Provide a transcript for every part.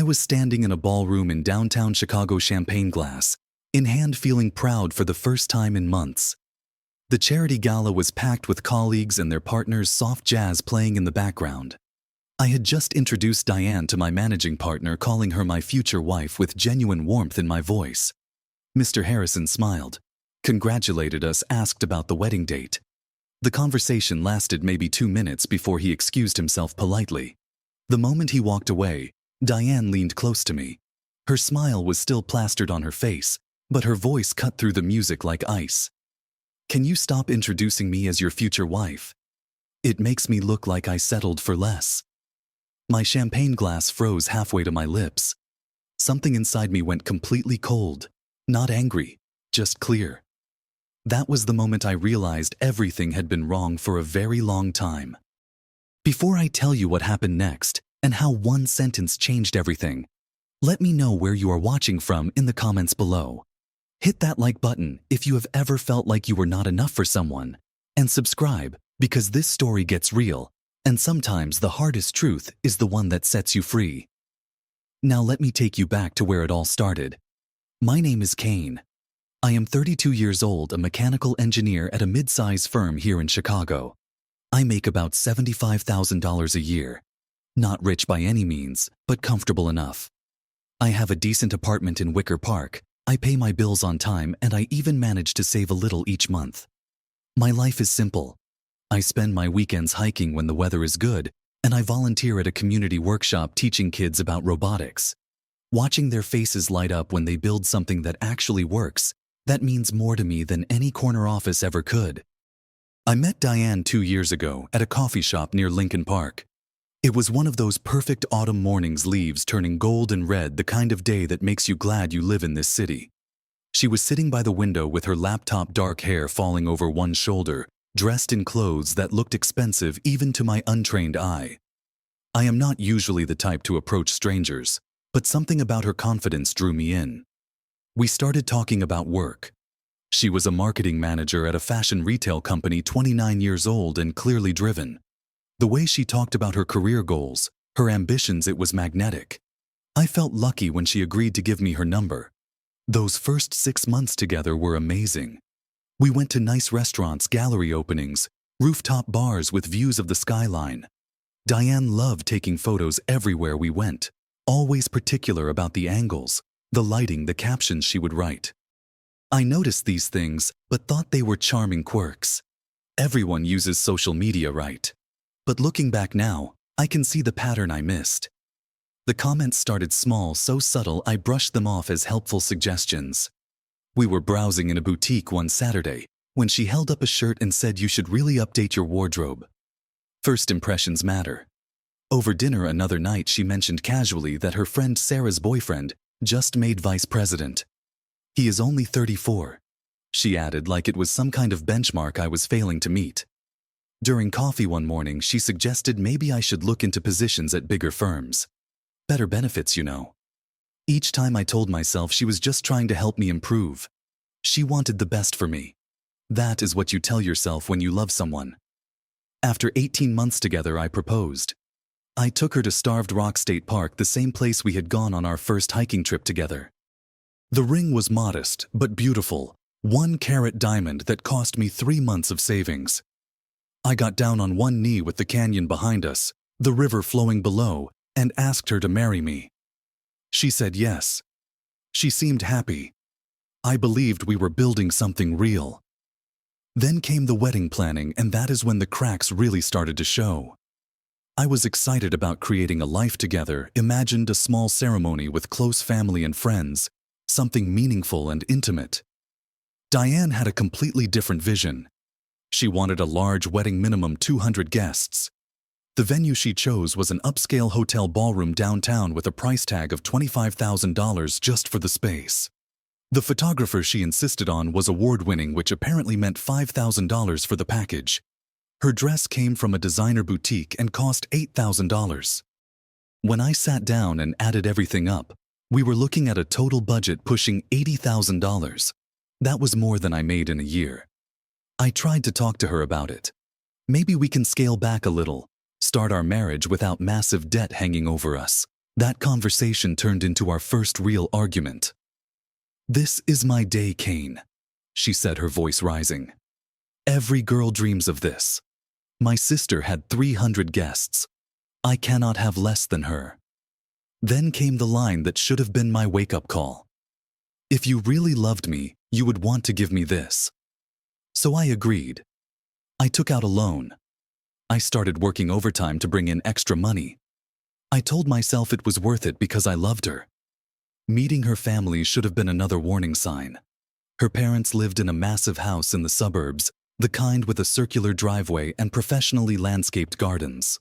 I was standing in a ballroom in downtown Chicago, champagne glass, in hand, feeling proud for the first time in months. The charity gala was packed with colleagues and their partners, soft jazz playing in the background. I had just introduced Diane to my managing partner, calling her my future wife with genuine warmth in my voice. Mr. Harrison smiled, congratulated us, asked about the wedding date. The conversation lasted maybe 2 minutes before he excused himself politely. The moment he walked away, Diane leaned close to me. Her smile was still plastered on her face, but her voice cut through the music like ice. Can you stop introducing me as your future wife? It makes me look like I settled for less. My champagne glass froze halfway to my lips. Something inside me went completely cold, not angry, just clear. That was the moment I realized everything had been wrong for a very long time. Before I tell you what happened next and how one sentence changed everything, let me know where you are watching from in the comments below. Hit that like button if you have ever felt like you were not enough for someone, and subscribe because this story gets real, and sometimes the hardest truth is the one that sets you free. Now let me take you back to where it all started. My name is Kane. I am 32 years old, a mechanical engineer at a mid-size firm here in Chicago. I make about $75,000 a year. Not rich by any means, but comfortable enough. I have a decent apartment in Wicker Park. I pay my bills on time, and I even manage to save a little each month. My life is simple. I spend my weekends hiking when the weather is good, and I volunteer at a community workshop teaching kids about robotics. Watching their faces light up when they build something that actually works, that means more to me than any corner office ever could. I met Diane 2 years ago at a coffee shop near Lincoln Park. It was one of those perfect autumn mornings, leaves turning gold and red, the kind of day that makes you glad you live in this city. She was sitting by the window with her laptop, dark hair falling over one shoulder, dressed in clothes that looked expensive even to my untrained eye. I am not usually the type to approach strangers, but something about her confidence drew me in. We started talking about work. She was a marketing manager at a fashion retail company, 29 years old and clearly driven. The way she talked about her career goals, her ambitions, it was magnetic. I felt lucky when she agreed to give me her number. Those first 6 months together were amazing. We went to nice restaurants, gallery openings, rooftop bars with views of the skyline. Diane loved taking photos everywhere we went, always particular about the angles, the lighting, the captions she would write. I noticed these things, but thought they were charming quirks. Everyone uses social media, right? But looking back now, I can see the pattern I missed. The comments started small, so subtle I brushed them off as helpful suggestions. We were browsing in a boutique one Saturday when she held up a shirt and said, "You should really update your wardrobe. First impressions matter." Over dinner another night, she mentioned casually that her friend Sarah's boyfriend just made vice president. "He is only 34, she added, like it was some kind of benchmark I was failing to meet. During coffee one morning, she suggested maybe I should look into positions at bigger firms. Better benefits, you know. Each time I told myself she was just trying to help me improve. She wanted the best for me. That is what you tell yourself when you love someone. After 18 months together, I proposed. I took her to Starved Rock State Park, the same place we had gone on our first hiking trip together. The ring was modest but beautiful, 1-carat diamond that cost me 3 months of savings. I got down on one knee with the canyon behind us, the river flowing below, and asked her to marry me. She said yes. She seemed happy. I believed we were building something real. Then came the wedding planning, and that is when the cracks really started to show. I was excited about creating a life together, imagined a small ceremony with close family and friends, something meaningful and intimate. Diane had a completely different vision. She wanted a large wedding, minimum 200 guests. The venue she chose was an upscale hotel ballroom downtown with a price tag of $25,000 just for the space. The photographer she insisted on was award-winning, which apparently meant $5,000 for the package. Her dress came from a designer boutique and cost $8,000. When I sat down and added everything up, we were looking at a total budget pushing $80,000. That was more than I made in a year. I tried to talk to her about it. Maybe we can scale back a little, start our marriage without massive debt hanging over us, That conversation turned into our first real argument. "This is my day, Kane," she said, her voice rising. "Every girl dreams of this. My sister had 300 guests. I cannot have less than her." Then came the line that should have been my wake-up call. "If you really loved me, you would want to give me this." So I agreed. I took out a loan. I started working overtime to bring in extra money. I told myself it was worth it because I loved her. Meeting her family should have been another warning sign. Her parents lived in a massive house in the suburbs, the kind with a circular driveway and professionally landscaped gardens.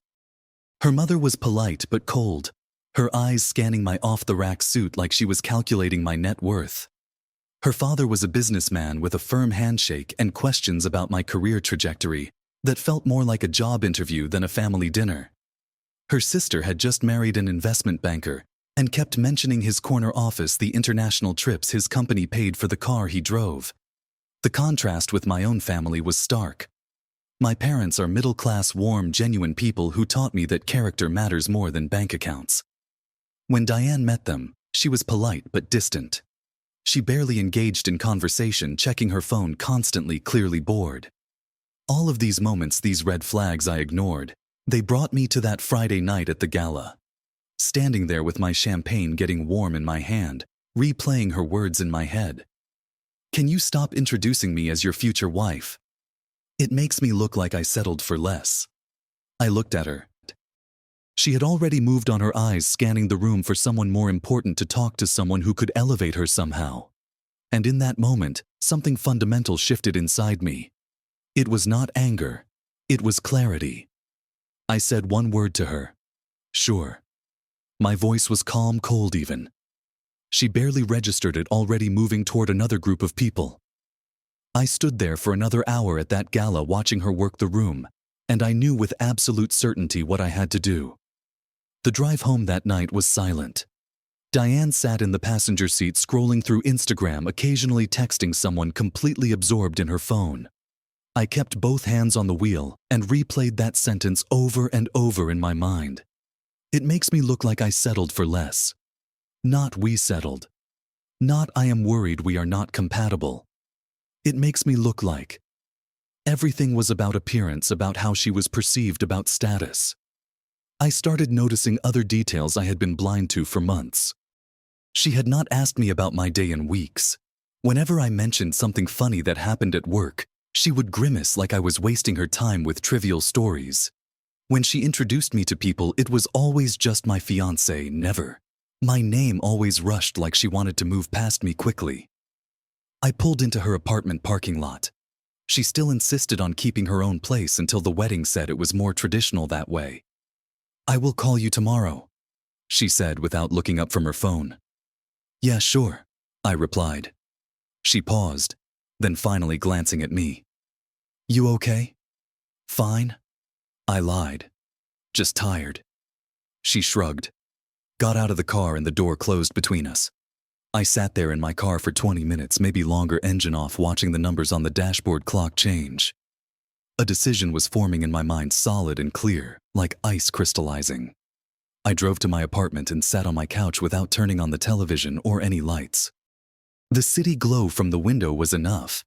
Her mother was polite but cold, her eyes scanning my off-the-rack suit like she was calculating my net worth. Her father was a businessman with a firm handshake and questions about my career trajectory that felt more like a job interview than a family dinner. Her sister had just married an investment banker and kept mentioning his corner office, the international trips his company paid for the car he drove. The contrast with my own family was stark. My parents are middle-class, warm, genuine people who taught me that character matters more than bank accounts. When Diane met them, she was polite but distant. She barely engaged in conversation, checking her phone constantly, clearly bored. All of these moments, these red flags, I ignored. They brought me to that Friday night at the gala. Standing there with my champagne getting warm in my hand, replaying her words in my head. "Can you stop introducing me as your future wife? It makes me look like I settled for less." I looked at her. She had already moved on, her eyes scanning the room for someone more important, to talk to someone who could elevate her somehow. And in that moment, something fundamental shifted inside me. It was not anger. It was clarity. I said one word to her. "Sure." My voice was calm, cold even. She barely registered it, already moving toward another group of people. I stood there for another hour at that gala watching her work the room, and I knew with absolute certainty what I had to do. The drive home that night was silent. Diane sat in the passenger seat scrolling through Instagram, occasionally texting someone, completely absorbed in her phone. I kept both hands on the wheel and replayed that sentence over and over in my mind. It makes me look like I settled for less. Not we settled. Not I am worried we are not compatible. It makes me look like everything was about appearance, about how she was perceived, about status. I started noticing other details I had been blind to for months. She had not asked me about my day in weeks. Whenever I mentioned something funny that happened at work, she would grimace like I was wasting her time with trivial stories. When she introduced me to people, it was always just my fiancé, never. My name always rushed like she wanted to move past me quickly. I pulled into her apartment parking lot. She still insisted on keeping her own place until the wedding, said it was more traditional that way. "I will call you tomorrow," she said without looking up from her phone. "Yeah, sure," I replied. She paused, then finally glancing at me. "You okay?" "Fine," I lied. "Just tired." She shrugged, got out of the car, and the door closed between us. I sat there in my car for 20 minutes, maybe longer, engine off, watching the numbers on the dashboard clock change. A decision was forming in my mind, solid and clear, like ice crystallizing. I drove to my apartment and sat on my couch without turning on the television or any lights. The city glow from the window was enough.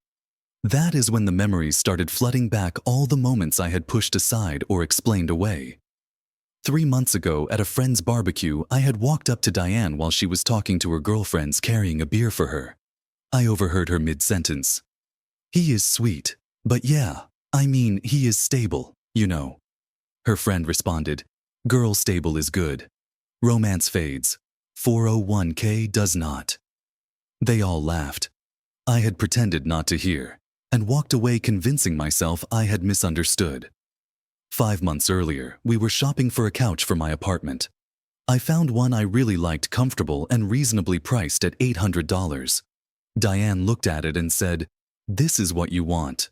That is when the memories started flooding back, all the moments I had pushed aside or explained away. 3 months ago, at a friend's barbecue, I had walked up to Diane while she was talking to her girlfriends, carrying a beer for her. I overheard her mid-sentence. "He is sweet, but yeah, I mean, he is stable, you know." Her friend responded, "Girl stable is good. Romance fades. 401k does not." They all laughed. I had pretended not to hear, and walked away convincing myself I had misunderstood. 5 months earlier, we were shopping for a couch for my apartment. I found one I really liked, comfortable and reasonably priced at $800. Diane looked at it and said, "This is what you want."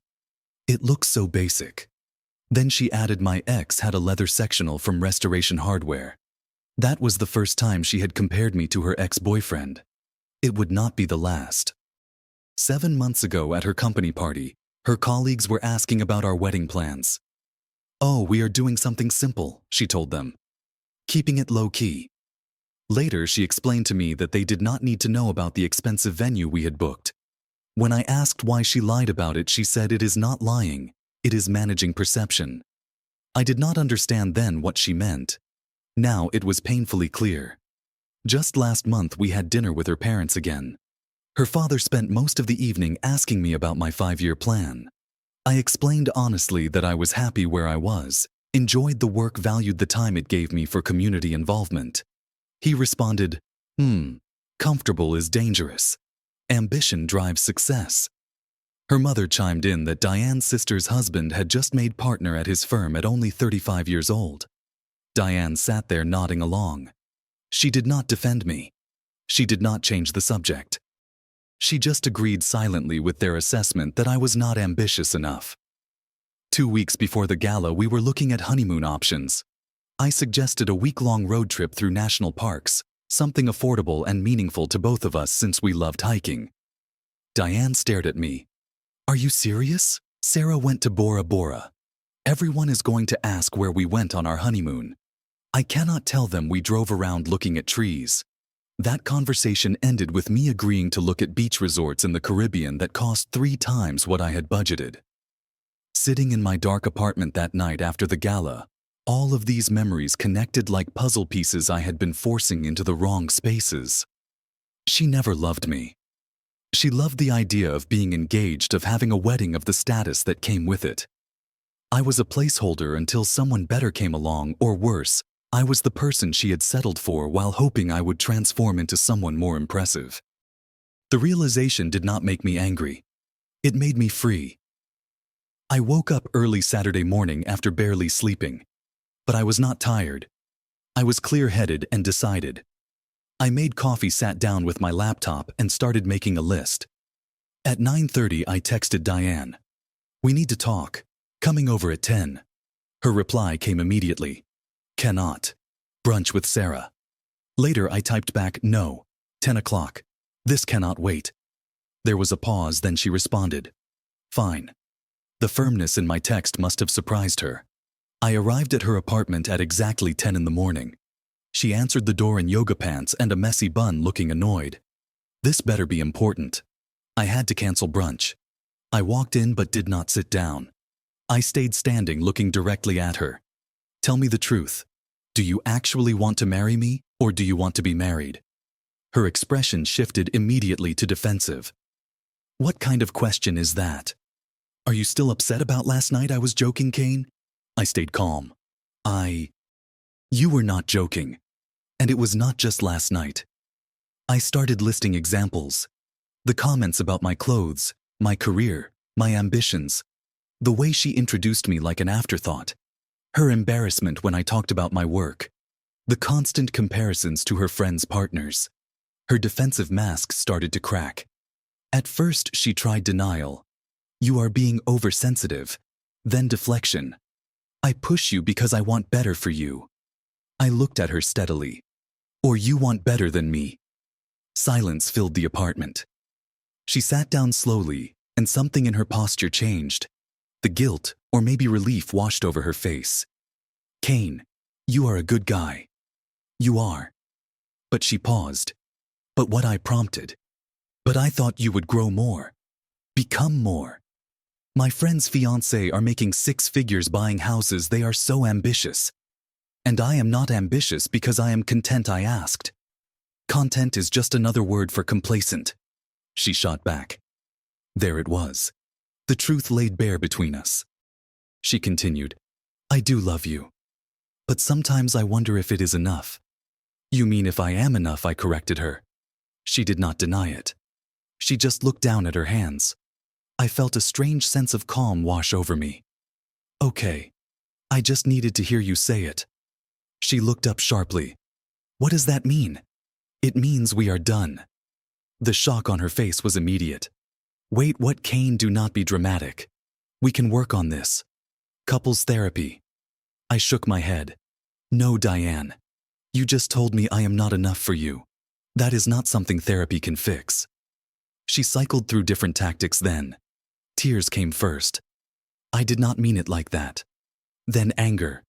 It looks so basic. Then she added my ex had a leather sectional from Restoration Hardware. That was the first time she had compared me to her ex-boyfriend. It would not be the last. 7 months ago at her company party, her colleagues were asking about our wedding plans. "Oh, we are doing something simple," she told them. "Keeping it low-key." Later, she explained to me that they did not need to know about the expensive venue we had booked. When I asked why she lied about it, she said it is not lying, it is managing perception. I did not understand then what she meant. Now it was painfully clear. Just last month we had dinner with her parents again. Her father spent most of the evening asking me about my 5-year plan. I explained honestly that I was happy where I was, enjoyed the work, valued the time it gave me for community involvement. He responded, comfortable is dangerous. Ambition drives success. Her mother chimed in that Diane's sister's husband had just made partner at his firm at only 35 years old. Diane sat there nodding along. She did not defend me. She did not change the subject. She just agreed silently with their assessment that I was not ambitious enough. 2 weeks before the gala, we were looking at honeymoon options. I suggested a week-long road trip through national parks, something affordable and meaningful to both of us since we loved hiking. Diane stared at me. Are you serious? Sarah went to Bora Bora. Everyone is going to ask where we went on our honeymoon. I cannot tell them we drove around looking at trees. That conversation ended with me agreeing to look at beach resorts in the Caribbean that cost 3 times what I had budgeted. Sitting in my dark apartment that night after the gala, all of these memories connected like puzzle pieces I had been forcing into the wrong spaces. She never loved me. She loved the idea of being engaged, of having a wedding, of the status that came with it. I was a placeholder until someone better came along, or worse, I was the person she had settled for while hoping I would transform into someone more impressive. The realization did not make me angry. It made me free. I woke up early Saturday morning after barely sleeping. But I was not tired. I was clear-headed and decided. I made coffee, sat down with my laptop, and started making a list. At 9:30, I texted Diane. We need to talk. Coming over at 10. Her reply came immediately. Cannot. Brunch with Sarah. Later, I typed back, no. 10 o'clock. This cannot wait. There was a pause, then she responded. Fine. The firmness in my text must have surprised her. I arrived at her apartment at exactly 10 in the morning. She answered the door in yoga pants and a messy bun, looking annoyed. This better be important. I had to cancel brunch. I walked in but did not sit down. I stayed standing, looking directly at her. Tell me the truth. Do you actually want to marry me, or do you want to be married? Her expression shifted immediately to defensive. What kind of question is that? Are you still upset about last night? I was joking, Kane. I stayed calm. You were not joking. And it was not just last night. I started listing examples. The comments about my clothes, my career, my ambitions. The way she introduced me like an afterthought. Her embarrassment when I talked about my work. The constant comparisons to her friends' partners. Her defensive mask started to crack. At first, she tried denial. You are being oversensitive. Then deflection. I push you because I want better for you. I looked at her steadily. Or you want better than me. Silence filled the apartment. She sat down slowly, and something in her posture changed. The guilt, or maybe relief, washed over her face. Kane, you are a good guy. You are. But she paused. But what I prompted. But I thought you would grow more. Become more. My friends' fiancés are making 6 figures buying houses. They are so ambitious. And I am not ambitious because I am content, I asked. Content is just another word for complacent. She shot back. There it was. The truth laid bare between us. She continued, I do love you. But sometimes I wonder if it is enough. You mean if I am enough, I corrected her. She did not deny it. She just looked down at her hands. I felt a strange sense of calm wash over me. Okay. I just needed to hear you say it. She looked up sharply. What does that mean? It means we are done. The shock on her face was immediate. Wait, what, Kane? Do not be dramatic. We can work on this. Couples therapy. I shook my head. No, Diane. You just told me I am not enough for you. That is not something therapy can fix. She cycled through different tactics then. Tears came first. I did not mean it like that. Then anger.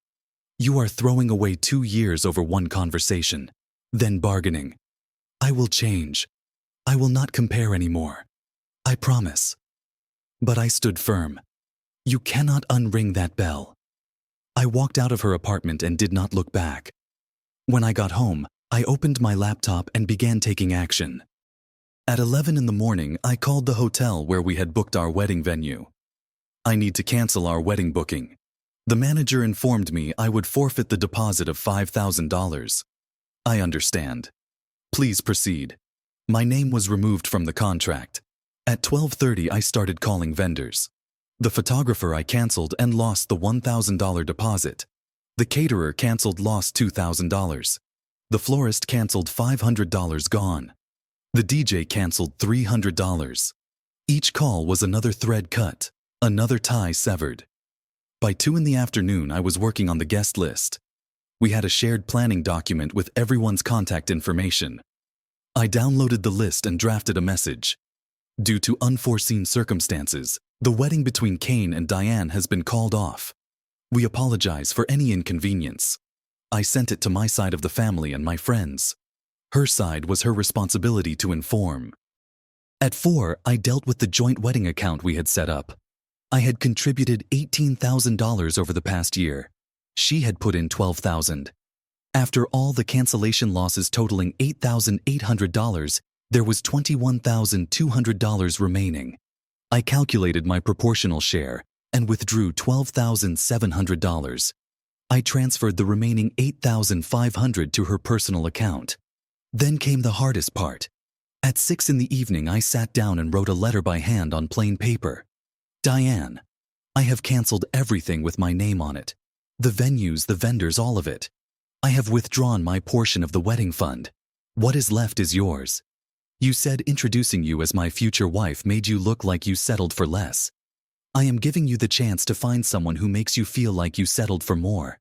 You are throwing away 2 years over one conversation. then bargaining. I will change. I will not compare anymore. I promise. But I stood firm. You cannot unring that bell. I walked out of her apartment and did not look back. When I got home, I opened my laptop and began taking action. At 11 in the morning, I called the hotel where we had booked our wedding venue. I need to cancel our wedding booking. The manager informed me I would forfeit the deposit of $5,000. I understand. Please proceed. My name was removed from the contract. At 12:30, I started calling vendors. The photographer I canceled and lost the $1,000 deposit. The caterer canceled, lost $2,000. The florist canceled, $500 gone. The DJ canceled, $300. Each call was another thread cut, another tie severed. By 2 in the afternoon, I was working on the guest list. We had a shared planning document with everyone's contact information. I downloaded the list and drafted a message. Due to unforeseen circumstances, the wedding between Kane and Diane has been called off. We apologize for any inconvenience. I sent it to my side of the family and my friends. Her side was her responsibility to inform. At 4, I dealt with the joint wedding account we had set up. I had contributed $18,000 over the past year. She had put in $12,000. After all the cancellation losses totaling $8,800, there was $21,200 remaining. I calculated my proportional share and withdrew $12,700. I transferred the remaining $8,500 to her personal account. Then came the hardest part. At 6 in the evening, I sat down and wrote a letter by hand on plain paper. Diane, I have canceled everything with my name on it. The venues, the vendors, all of it. I have withdrawn my portion of the wedding fund. What is left is yours. You said introducing you as my future wife made you look like you settled for less. I am giving you the chance to find someone who makes you feel like you settled for more.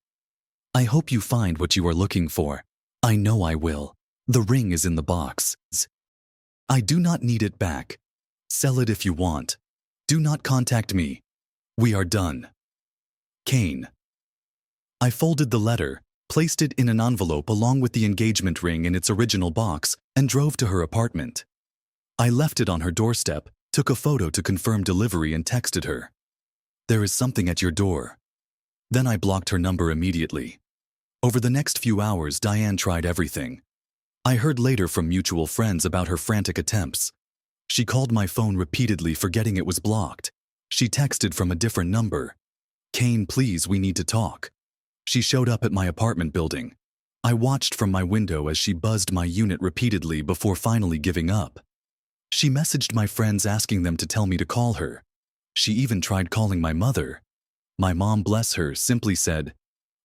I hope you find what you are looking for. I know I will. The ring is in the box. I do not need it back. Sell it if you want. Do not contact me. We are done. Kane. I folded the letter, placed it in an envelope along with the engagement ring in its original box, and drove to her apartment. I left it on her doorstep, took a photo to confirm delivery, and texted her. There is something at your door. Then I blocked her number immediately. Over the next few hours, Diane tried everything. I heard later from mutual friends about her frantic attempts. She called my phone repeatedly, forgetting it was blocked. She texted from a different number. Kane, please, we need to talk. She showed up at my apartment building. I watched from my window as she buzzed my unit repeatedly before finally giving up. She messaged my friends asking them to tell me to call her. She even tried calling my mother. My mom, bless her, simply said,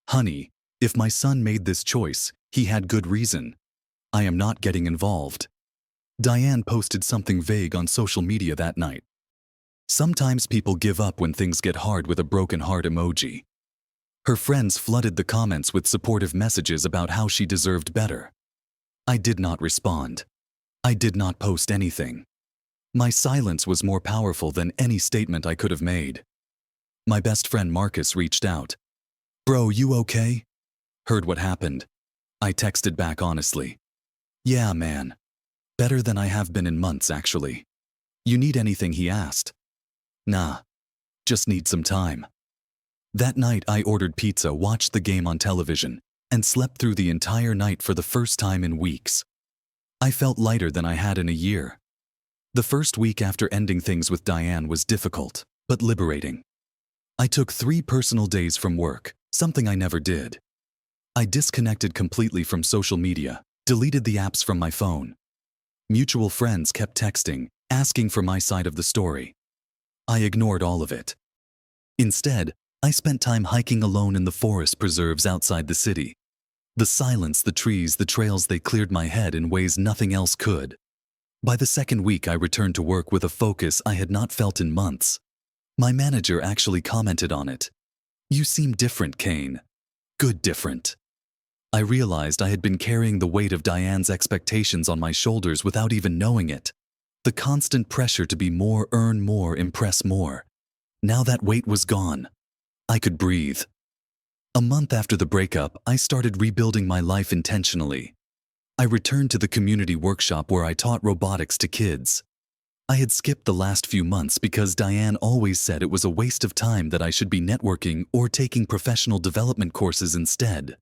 "Honey, if my son made this choice, he had good reason. I am not getting involved." Diane posted something vague on social media that night. Sometimes people give up when things get hard, with a broken heart emoji. Her friends flooded the comments with supportive messages about how she deserved better. I did not respond. I did not post anything. My silence was more powerful than any statement I could have made. My best friend Marcus reached out. "Bro, you okay?" "Heard what happened." I texted back honestly. "Yeah, man. Better than I have been in months, actually." "You need anything?" he asked. "Nah. Just need some time." That night I ordered pizza, watched the game on television, and slept through the entire night for the first time in weeks. I felt lighter than I had in a year. The first week after ending things with Diane was difficult, but liberating. I took 3 personal days from work, something I never did. I disconnected completely from social media, deleted the apps from my phone. Mutual friends kept texting, asking for my side of the story. I ignored all of it. Instead, I spent time hiking alone in the forest preserves outside the city. The silence, the trees, the trails, they cleared my head in ways nothing else could. By the second week, I returned to work with a focus I had not felt in months. My manager actually commented on it. "You seem different, Kane. Good different." I realized I had been carrying the weight of Diane's expectations on my shoulders without even knowing it. The constant pressure to be more, earn more, impress more. Now that weight was gone. I could breathe. A month after the breakup, I started rebuilding my life intentionally. I returned to the community workshop where I taught robotics to kids. I had skipped the last few months because Diane always said it was a waste of time, that I should be networking or taking professional development courses instead.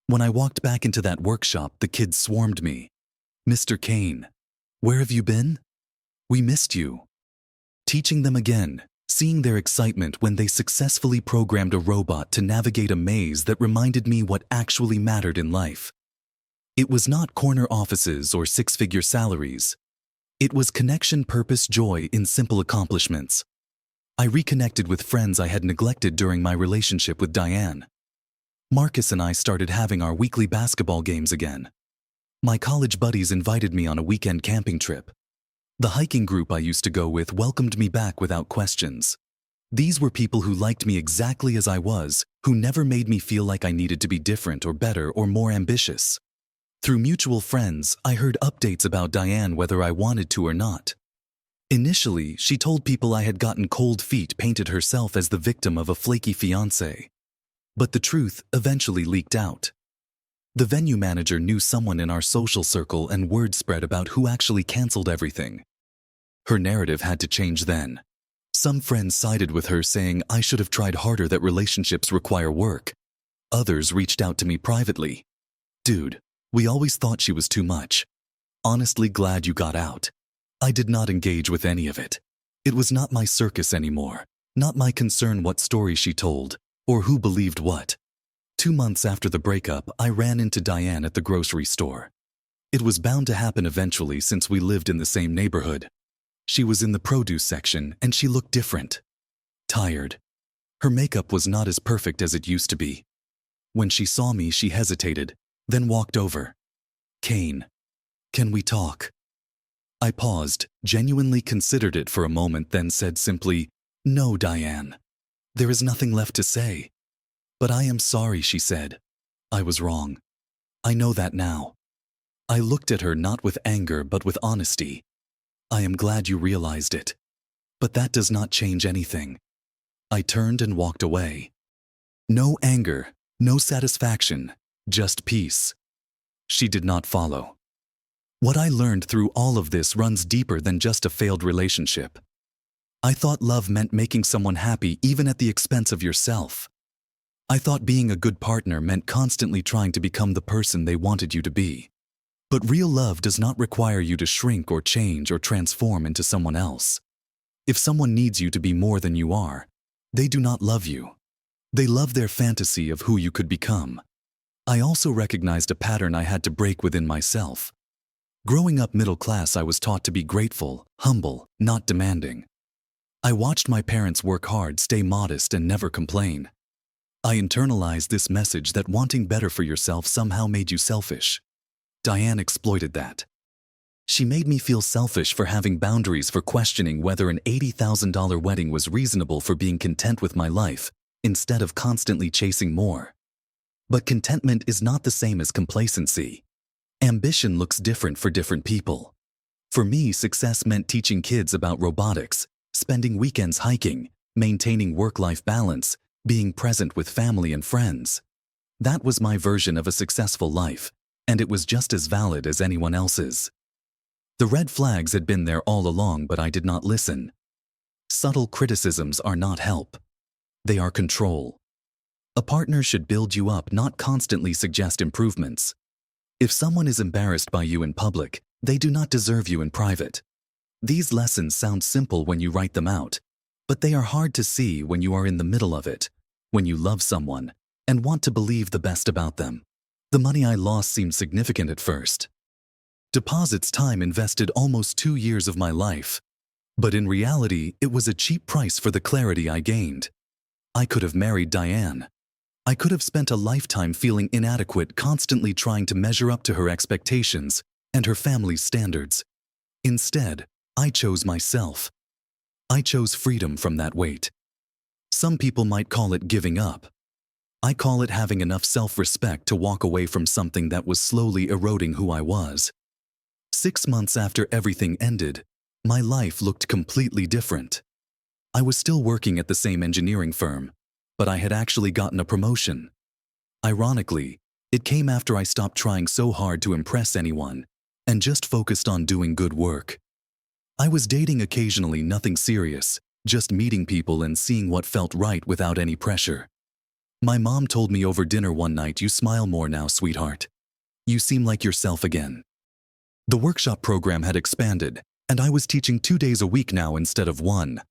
When I walked back into that workshop, the kids swarmed me. "Mr. Kane, where have you been? We missed you." Teaching them again, seeing their excitement when they successfully programmed a robot to navigate a maze that reminded me what actually mattered in life. It was not corner offices or six-figure salaries. It was connection, purpose, joy in simple accomplishments. I reconnected with friends I had neglected during my relationship with Diane. Marcus and I started having our weekly basketball games again. My college buddies invited me on a weekend camping trip. The hiking group I used to go with welcomed me back without questions. These were people who liked me exactly as I was, who never made me feel like I needed to be different or better or more ambitious. Through mutual friends, I heard updates about Diane whether I wanted to or not. Initially, she told people I had gotten cold feet, painted herself as the victim of a flaky fiancé. But the truth eventually leaked out. The venue manager knew someone in our social circle, and word spread about who actually canceled everything. Her narrative had to change then. Some friends sided with her, saying I should have tried harder, that relationships require work. Others reached out to me privately. "Dude, we always thought she was too much. Honestly glad you got out." I did not engage with any of it. It was not my circus anymore, not my concern what story she told, or who believed what. 2 months after the breakup, I ran into Diane at the grocery store. It was bound to happen eventually, since we lived in the same neighborhood. She was in the produce section, and she looked different. Tired. Her makeup was not as perfect as it used to be. When she saw me, she hesitated, then walked over. "Kane, can we talk?" I paused, genuinely considered it for a moment, then said simply, "No, Diane. There is nothing left to say." "But I am sorry," she said. "I was wrong. I know that now." I looked at her, not with anger but with honesty. "I am glad you realized it. But that does not change anything." I turned and walked away. No anger, no satisfaction, just peace. She did not follow. What I learned through all of this runs deeper than just a failed relationship. I thought love meant making someone happy even at the expense of yourself. I thought being a good partner meant constantly trying to become the person they wanted you to be. But real love does not require you to shrink or change or transform into someone else. If someone needs you to be more than you are, they do not love you. They love their fantasy of who you could become. I also recognized a pattern I had to break within myself. Growing up middle class, I was taught to be grateful, humble, not demanding. I watched my parents work hard, stay modest, and never complain. I internalized this message that wanting better for yourself somehow made you selfish. Diane exploited that. She made me feel selfish for having boundaries, for questioning whether an $80,000 wedding was reasonable, for being content with my life, instead of constantly chasing more. But contentment is not the same as complacency. Ambition looks different for different people. For me, success meant teaching kids about robotics, spending weekends hiking, maintaining work-life balance, being present with family and friends. That was my version of a successful life, and it was just as valid as anyone else's. The red flags had been there all along, but I did not listen. Subtle criticisms are not help. They are control. A partner should build you up, not constantly suggest improvements. If someone is embarrassed by you in public, they do not deserve you in private. These lessons sound simple when you write them out, but they are hard to see when you are in the middle of it, when you love someone and want to believe the best about them. The money I lost seemed significant at first. Deposits, time invested, almost 2 years of my life. But in reality, it was a cheap price for the clarity I gained. I could have married Diane. I could have spent a lifetime feeling inadequate, constantly trying to measure up to her expectations and her family's standards. Instead, I chose myself. I chose freedom from that weight. Some people might call it giving up. I call it having enough self-respect to walk away from something that was slowly eroding who I was. 6 months after everything ended, my life looked completely different. I was still working at the same engineering firm, but I had actually gotten a promotion. Ironically, It came after I stopped trying so hard to impress anyone and just focused on doing good work. I was dating occasionally, nothing serious, just meeting people and seeing what felt right without any pressure. My mom told me over dinner one night, "You smile more now, sweetheart. You seem like yourself again." The workshop program had expanded, and I was teaching 2 days a week now instead of one.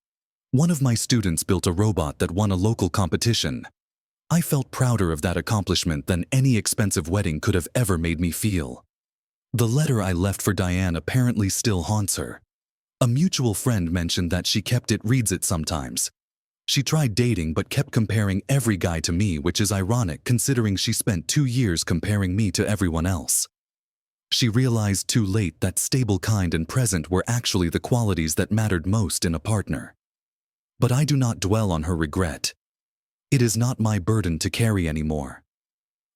One of my students built a robot that won a local competition. I felt prouder of that accomplishment than any expensive wedding could have ever made me feel. The letter I left for Diane apparently still haunts her. A mutual friend mentioned that she reads it sometimes. She tried dating but kept comparing every guy to me, which is ironic considering she spent 2 years comparing me to everyone else. She realized too late that stable, kind, and present were actually the qualities that mattered most in a partner. But I do not dwell on her regret. It is not my burden to carry anymore.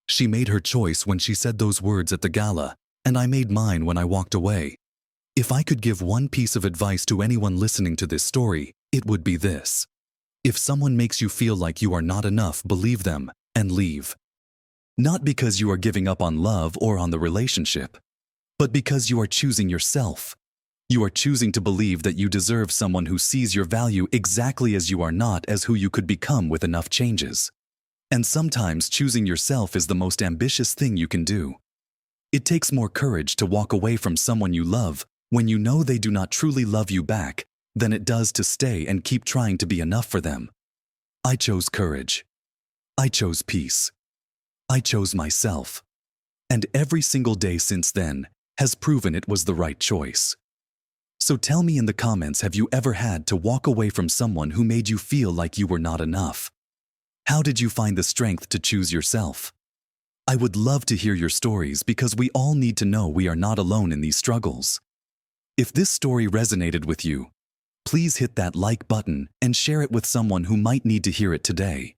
She made her choice when she said those words at the gala, and I made mine when I walked away. If I could give one piece of advice to anyone listening to this story, it would be this. If someone makes you feel like you are not enough, believe them and leave. Not because you are giving up on love or on the relationship, but because you are choosing yourself. You are choosing to believe that you deserve someone who sees your value exactly as you are, not as who you could become with enough changes. And sometimes choosing yourself is the most ambitious thing you can do. It takes more courage to walk away from someone you love when you know they do not truly love you back than it does to stay and keep trying to be enough for them. I chose courage. I chose peace. I chose myself. And every single day since then has proven it was the right choice. So tell me in the comments, have you ever had to walk away from someone who made you feel like you were not enough? How did you find the strength to choose yourself? I would love to hear your stories because we all need to know we are not alone in these struggles. If this story resonated with you, please hit that like button and share it with someone who might need to hear it today.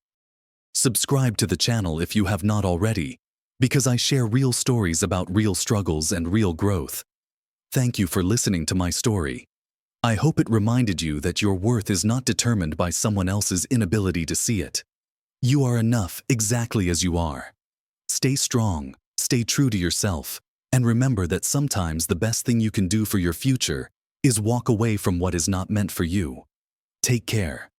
Subscribe to the channel if you have not already, because I share real stories about real struggles and real growth. Thank you for listening to my story. I hope it reminded you that your worth is not determined by someone else's inability to see it. You are enough exactly as you are. Stay strong, stay true to yourself, and remember that sometimes the best thing you can do for your future is walk away from what is not meant for you. Take care.